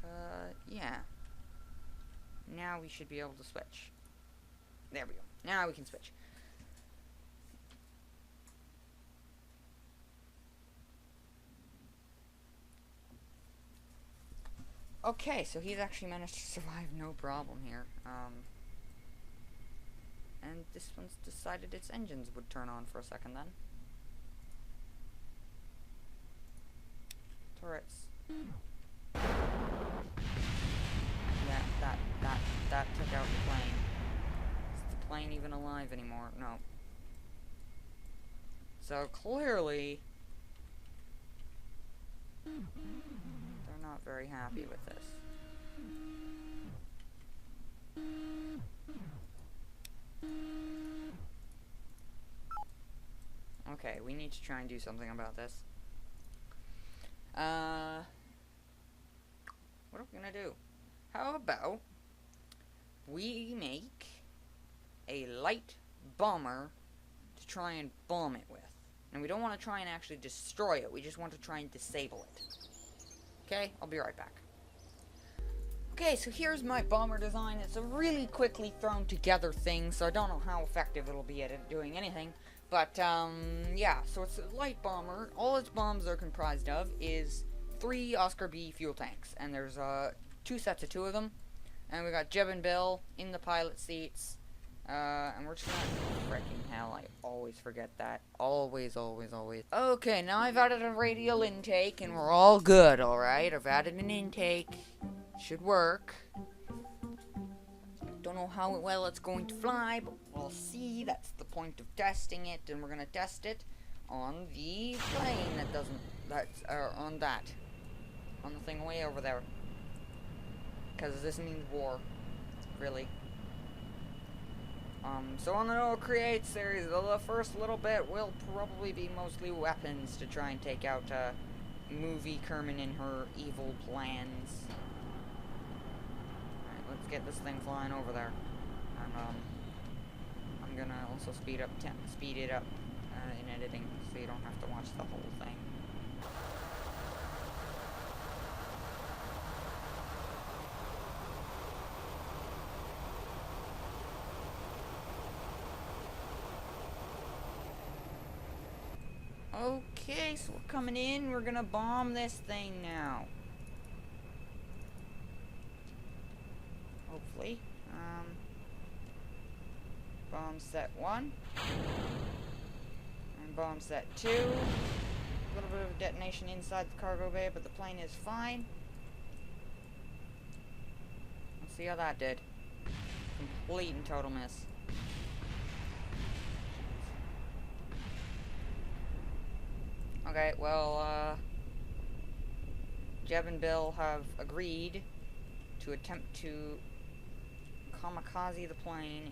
But, yeah. Now we should be able to switch. There we go. Now we can switch. Okay, so he's actually managed to survive no problem here. And this one's decided its engines would turn on for a second then. Turrets. Yeah, that took out the plane. Is the plane even alive anymore? No. So clearly, they're not very happy with this. Okay, we need to try and do something about this. What are we gonna do? How about we make a light bomber to try and bomb it with? And we don't want to try and actually destroy it, we just want to try and disable it. Okay, I'll be right back. Okay, so here's my bomber design. It's a really quickly thrown together thing, so I don't know how effective it'll be at doing anything. But, yeah, so it's a light bomber. All its bombs are comprised of is 3 Oscar B fuel tanks. And there's, 2 sets of 2 of them. And we got Jeb and Bill in the pilot seats. And we're just gonna... Freaking hell, I always forget that. Always, always, always. Okay, now I've added a radial intake, and we're all good, alright? I've added an intake. Should work. Don't know how well it's going to fly, but we'll see. That's the point of testing it, and we're gonna test it on the plane that doesn't... on the thing way over there. Because this means war. Really. So on the Noah Create series, the first little bit will probably be mostly weapons to try and take out, Movie Kerman and her evil plans. Alright, let's get this thing flying over there. And, I'm gonna also speed it up, in editing, so you don't have to watch the whole thing. Okay, so we're coming in. We're gonna bomb this thing now. Hopefully. Bomb set 1. And bomb set 2. A little bit of detonation inside the cargo bay, but the plane is fine. Let's see how that did. Complete and total miss. Okay, well, Jeb and Bill have agreed to attempt to kamikaze the plane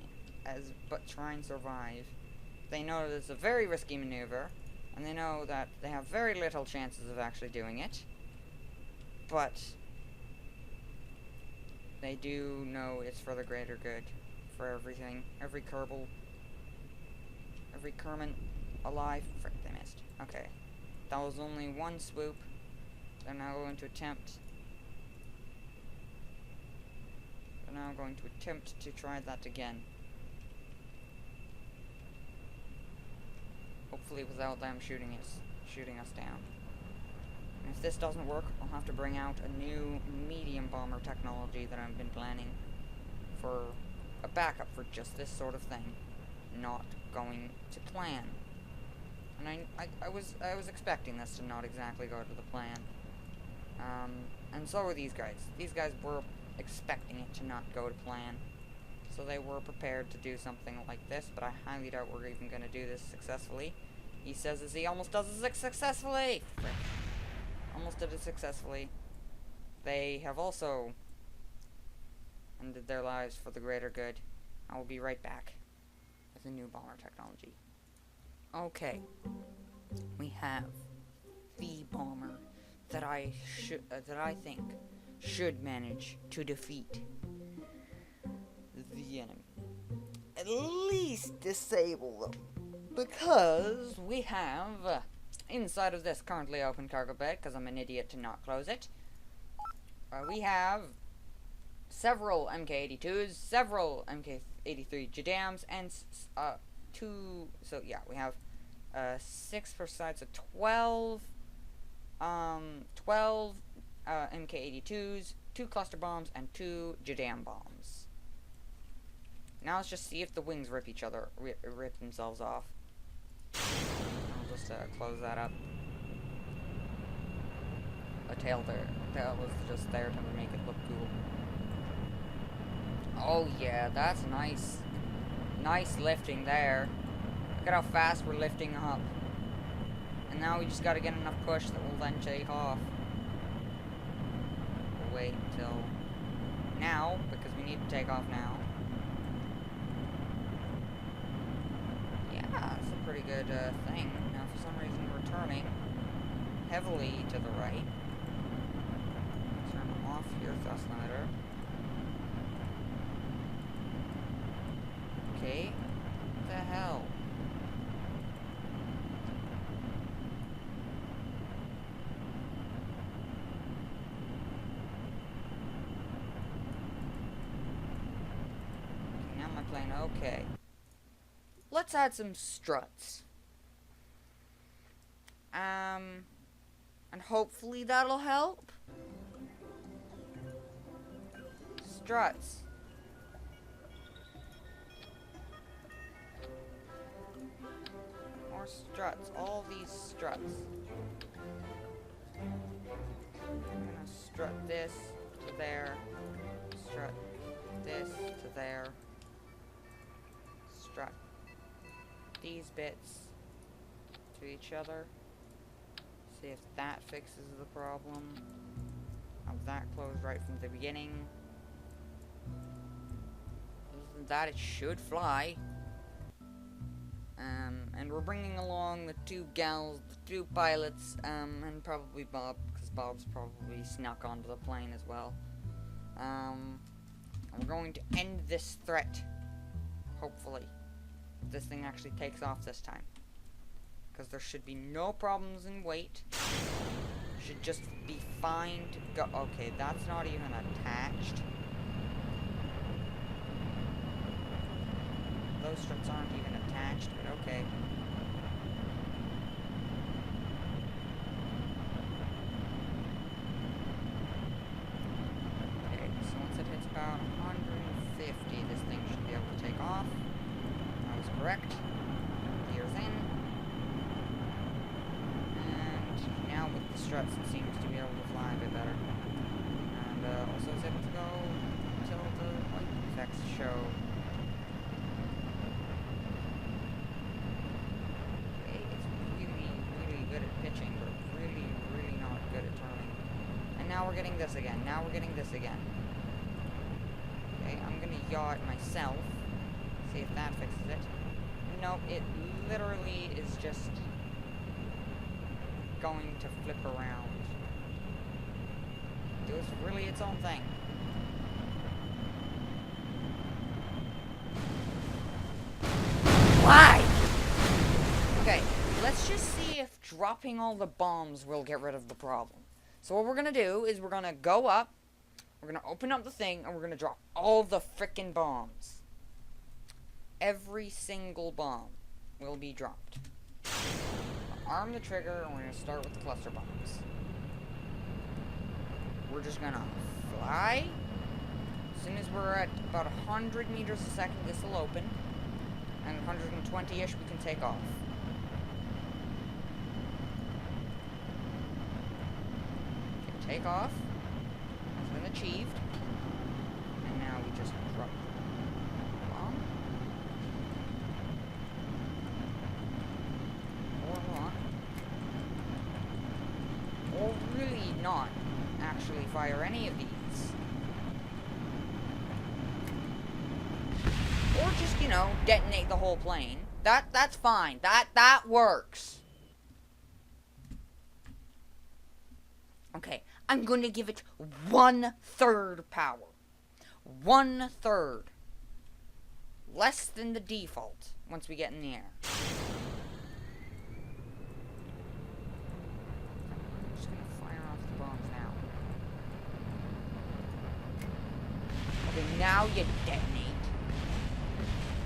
but try and survive. They know that it's a very risky maneuver, and they know that they have very little chances of actually doing it, but they do know it's for the greater good, for everything, every Kerbal, every Kerman alive. Frick, they missed. Okay. That was only one swoop. They're now going to attempt to try that again. Hopefully without them shooting us down. And if this doesn't work, I'll have to bring out a new medium bomber technology that I've been planning for a backup for just this sort of thing. Not going to plan. And I was expecting this to not exactly go to the plan. And so were these guys. These guys were expecting it to not go to plan. So they were prepared to do something like this, but I highly doubt we're even going to do this successfully. He says as he almost does it successfully! Frick. Almost did it successfully. They have also ended their lives for the greater good. I will be right back with a new bomber technology. Okay, we have the bomber that I think should manage to defeat the enemy. At least disable them, because we have inside of this currently open cargo bay, because I'm an idiot to not close it. We have several MK82s, several MK83 JDAMs, and 2. So yeah, we have 6 per side, so 12 MK82s, 2 cluster bombs, and 2 JDAM bombs. now let's just see if the wings rip themselves off. I'll just close that up. A tail there. That was just there to make it look cool. Oh yeah, that's nice. Nice lifting there. Look at how fast we're lifting up. And now we just gotta get enough push that we'll then take off. We'll wait until now, because we need to take off now. Yeah, that's a pretty good thing. Now for some reason we're turning heavily to the right. Turn off your thrust limiter. Okay. What the hell? Okay, now my plane. Okay. Let's add some struts. And hopefully that'll help. Struts. More struts. All these struts. I'm gonna strut this to there. Strut this to there. Strut these bits to each other. See if that fixes the problem. Have that closed right from the beginning. Other than that, it should fly. And we're bringing along the two gals, the two pilots, and probably Bob, because Bob's probably snuck onto the plane as well. And we're going to end this threat, hopefully, if this thing actually takes off this time. Because there should be no problems in weight. Should just be fine to go. Okay, that's not even attached. Those struts aren't even attached, but okay. Okay, so once it hits about 150, this thing should be able to take off. That was correct. Gears in. And now with the struts, it seems to be able to fly a bit better. And also it's able to go until the light effects show. But really not good at turning. And now we're getting this again. Now we're getting this again. Okay, I'm gonna yaw it myself. See if that fixes it. Nope, it literally is just going to flip around. It was really its own thing. Why? Okay. Let's just see if dropping all the bombs will get rid of the problem. So what we're going to do is we're going to go up, we're going to open up the thing, and we're going to drop all the frickin' bombs. Every single bomb will be dropped. Arm the trigger, and we're going to start with the cluster bombs. We're just going to fly. As soon as we're at about 100 meters a second, this will open. And 120-ish, we can take off. Take off. That's been achieved. And now we just drop the bomb. Or not. Or really not actually fire any of these. Or just, you know, detonate the whole plane. That's fine. That works. Okay, I'm going to give it 1/3 power. 1/3. Less than the default once we get in the air. I'm just going to fire off the bombs now. Okay, now you detonate.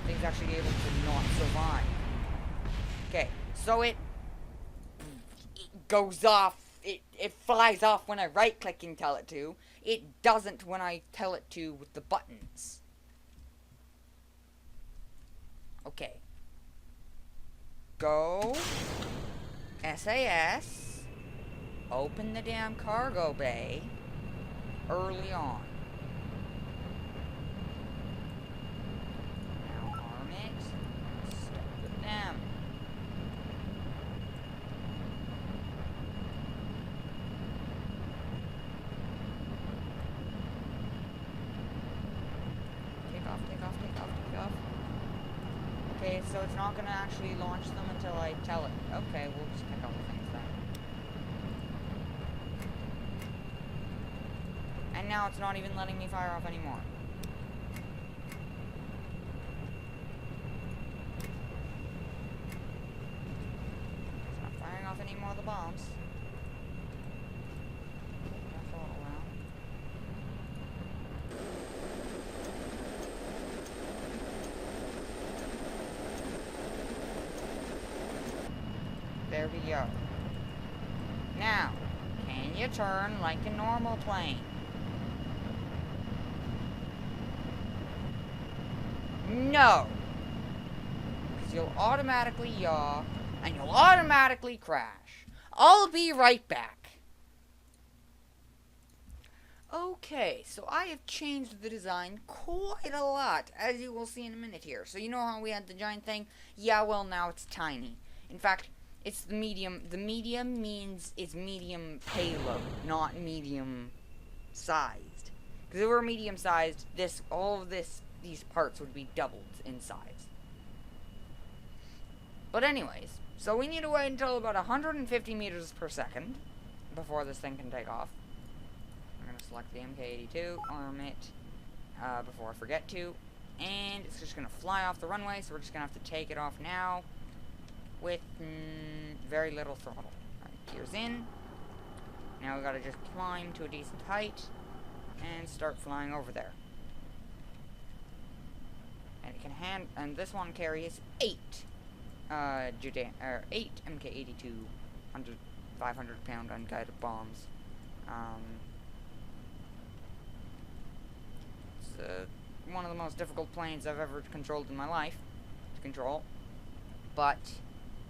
Thing's actually able to not survive. Okay, so it goes off. It flies off when I right-click and tell it to. It doesn't when I tell it to with the buttons. Okay. Go. SAS. Open the damn cargo bay. Early on. Now arm it. Start with them. Take off, take off, take off, take off. Okay, so it's not gonna actually launch them until I tell it. Okay, we'll just pick up the things then. And now it's not even letting me fire off anymore. It's not firing off any more of the bombs. That's all around. There we go. Now, can you turn like a normal plane? No! Because you'll automatically yaw, and you'll automatically crash. I'll be right back. Okay, so I have changed the design quite a lot, as you will see in a minute here. So you know how we had the giant thing? Yeah, well, now it's tiny. In fact, it's the medium. The medium means it's medium payload, not medium sized. Because if it were medium sized, all of these parts would be doubled in size. But anyways, so we need to wait until about 150 meters per second before this thing can take off. I'm going to select the MK82, arm it, before I forget to, and it's just going to fly off the runway, so we're just going to have to take it off now with very little throttle. Alright, gears in. Now we got to just climb to a decent height and start flying over there. And it can and this one carries 8 8 MK82 under 500-pound unguided bombs. It's one of the most difficult planes I've ever controlled in my life to control, but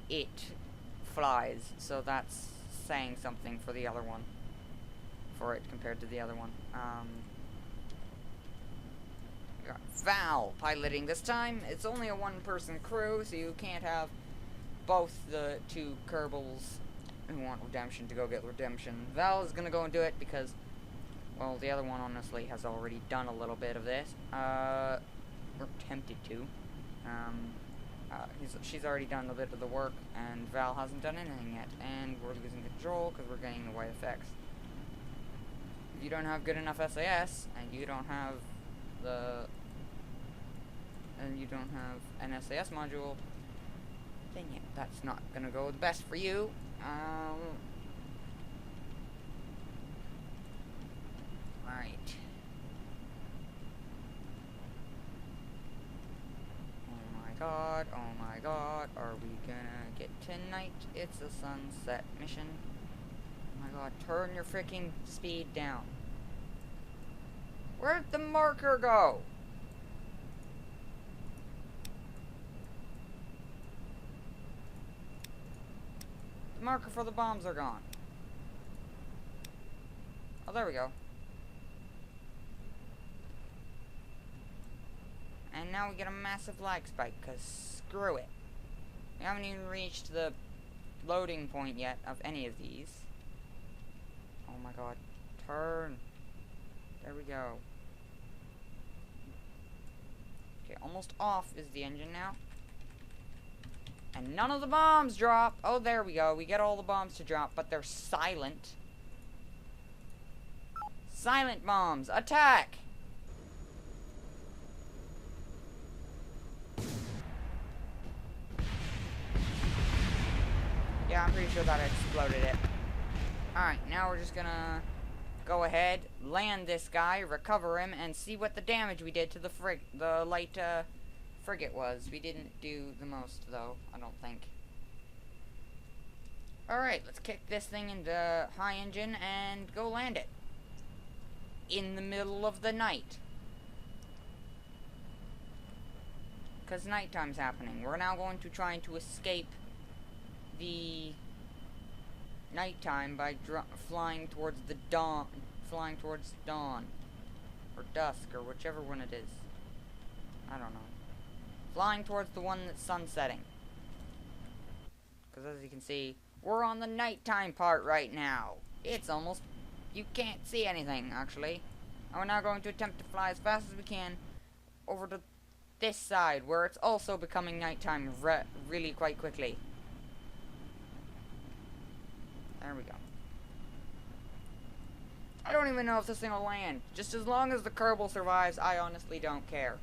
it flies, so that's saying something for the other one, for it compared to the other one. We got Val piloting this time. It's only a one-person crew, so you can't have both the two Kerbals who want redemption to go get redemption. Val is gonna go and do it because, well, the other one honestly has already done a little bit of this. Or attempted to. She's already done a bit of the work, and Val hasn't done anything yet, and we're losing control because we're getting the white effects. If you don't have good enough SAS, and you don't have an SAS module, then yeah, that's not gonna go the best for you. Alright. Oh my god, are we gonna get tonight? It's a sunset mission. Oh my god, turn your freaking speed down. Where'd the marker go? The marker for the bombs are gone. Oh, there we go. And now we get a massive lag spike, because screw it. We haven't even reached the loading point yet of any of these. Oh my god. Turn. There we go. Okay, almost off is the engine now. And none of the bombs drop. Oh, there we go. We get all the bombs to drop, but they're silent. Silent bombs. Attack! Yeah, I'm pretty sure that exploded it. Alright, now we're just gonna go ahead, land this guy, recover him, and see what the damage we did to the light frigate was. We didn't do the most, though, I don't think. Alright, let's kick this thing into high engine and go land it. In the middle of the night. because nighttime's happening. We're now going to try to escape the nighttime by flying towards the dawn, or dusk, or whichever one it is. I don't know. Flying towards the one that's sunsetting. Because as you can see, we're on the nighttime part right now. It's almost, you can't see anything, actually. And we're now going to attempt to fly as fast as we can over to this side, where it's also becoming nighttime really quite quickly. There we go. I don't even know if this thing will land. Just as long as the Kerbal survives, I honestly don't care.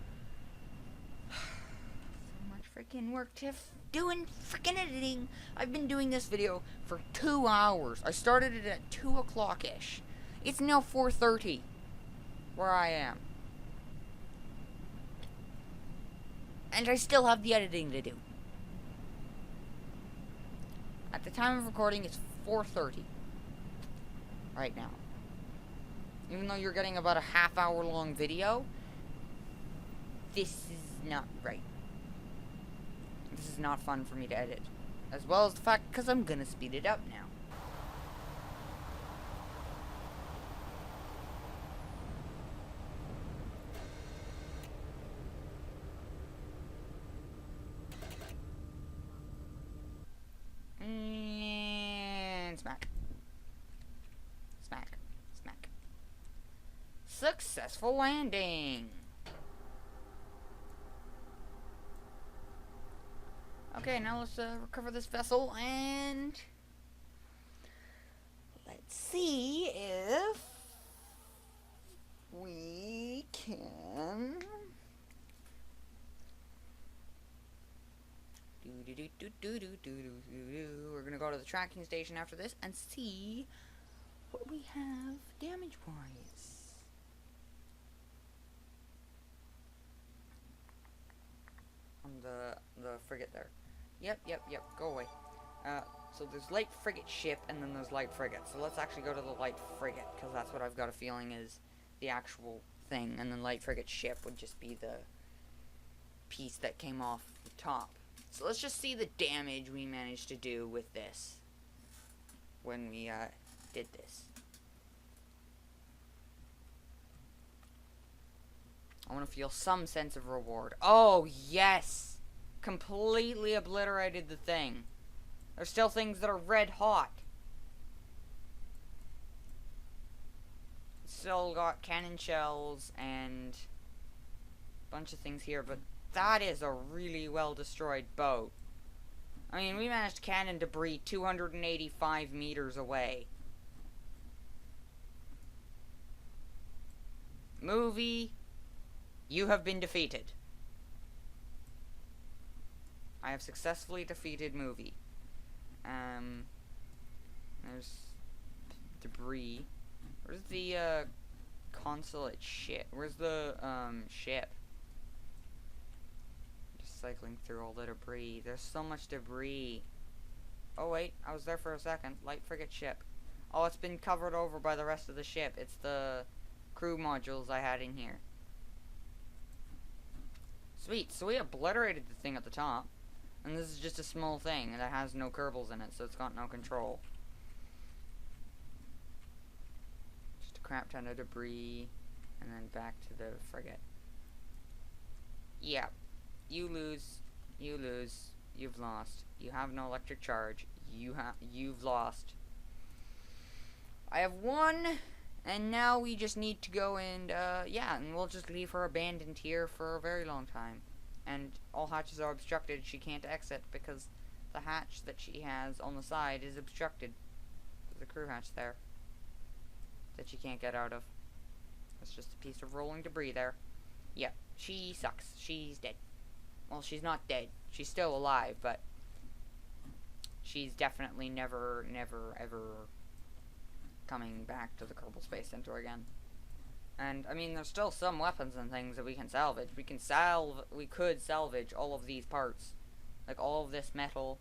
So much freaking work to doing freaking editing. I've been doing this video for 2 hours. I started it at 2 o'clock-ish. It's now 4:30 where I am. And I still have the editing to do. At the time of recording, it's 4:30 right now. Even though you're getting about a half-hour long video, this is not right. This is not fun for me to edit. As well as the fact, because I'm gonna speed it up now. And smack. Smack. Smack. Successful landing. Okay, now let's recover this vessel and let's see if we can we're gonna go to the tracking station after this and see what we have damage-wise. On the frigate there. Yep, go away. So there's light frigate ship and then there's light frigate. So let's actually go to the light frigate, because that's what I've got a feeling is the actual thing, and then light frigate ship would just be the piece that came off the top. So let's just see the damage we managed to do with this when we did this. I want to feel some sense of reward. Oh, yes! Completely obliterated the thing. There's still things that are red hot. Still got cannon shells and a bunch of things here, but that is a really well destroyed boat. I mean, we managed cannon debris 285 meters away. Movie, you have been defeated. I have successfully defeated Movie. There's debris. Where's the consulate ship? Where's the ship? Just cycling through all the debris. There's so much debris. Oh wait, I was there for a second. Light frigate ship. Oh, it's been covered over by the rest of the ship. It's the crew modules I had in here. Sweet, so we obliterated the thing at the top. And this is just a small thing that has no Kerbals in it, so it's got no control. Just a crap ton of debris, and then back to the frigate. Yeah, you lose, you've lost. You have no electric charge, you've lost. I have won, and now we just need to go and, yeah, and we'll just leave her abandoned here for a very long time. And all hatches are obstructed. She can't exit because the hatch that she has on the side is obstructed. There's a crew hatch there that she can't get out of. It's just a piece of rolling debris there. Yep, she sucks. She's dead. Well, she's not dead. She's still alive, but she's definitely never, ever coming back to the Kerbal Space Center again. And, I mean, there's still some weapons and things that we can salvage. We could salvage all of these parts. Like, all of this metal,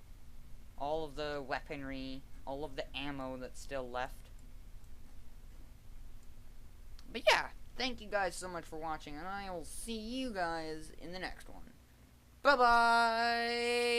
all of the weaponry, all of the ammo that's still left. But yeah, thank you guys so much for watching, and I will see you guys in the next one. Bye-bye!